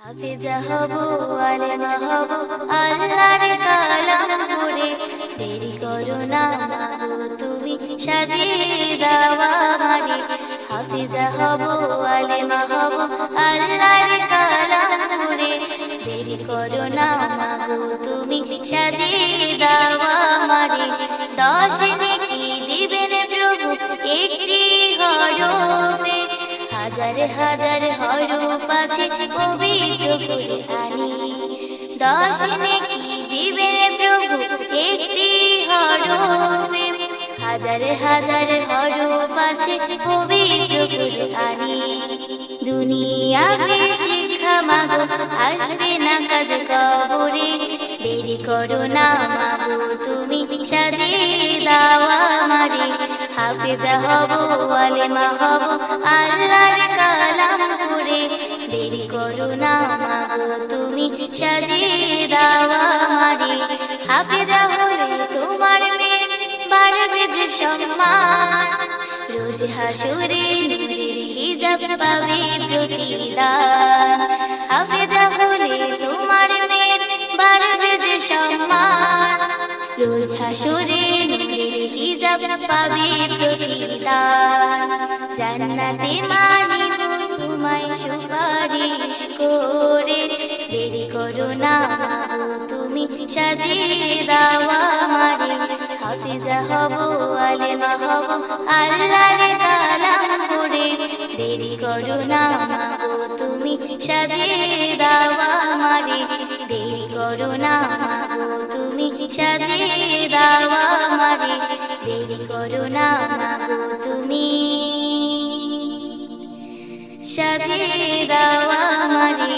হাফেজা হব আলেমা হব আল্লাহর কালাম পড়ে, দেরি করো না মাগো তুমি সাজিয়ে দাও আমারে। হাফেজা হব আলেমা হব আল্লাহর কালাম পড়ে, দেরি করো না মাগো তুমি সাজিয়ে দাও আমারে। 10 নেকি দিবেন প্রভু একটি হরফে, হাজার হাজার হরফ আছে পবিত্র কুরআনে। 10 নেকি দিবেন প্রভু একটি হরফে, হাজার হাজার হরফ আছে পবিত্র কুরআনে। দুনিয়াতে শিক্ষা মাগো আসবে না কাজ কবরে, দেরি করো না মাগো তুমি সাজিয়ে দাও আমারে। হাফেজা হব আলেমা হব আল্লাহর কালাম পড়ে, দেরি করো না মাগো তুমি সাজিয়ে দাও আমারে। হাফেজা হলে তোমার মেয়ে বাড়বে যে সম্মান, রোজ হাসরে নূরের হিজাব পাবে প্রতিদান। হাফেজা হলে তোমার মেয়ে বাড়বে যে সম্মান, রোজ হাসরে নূরের হিজাব পাবে প্রতিদান। জান্নাতে মানিব তোমায় সুপারিশ করে, দেরি করো না মাগো তুমি সাজিয়ে দাও আমারে। হাফেজা হব আলেমা হব আল্লাহর কালাম পড়ে, দেরি করো না মাগো তুমি সাজিয়ে দাও আমারে। দেরি করো না মাগো তুমি সাজিয়ে দাও আমারে। দেরি করো না মাগো তুমি সাজিয়ে দাও আমারে।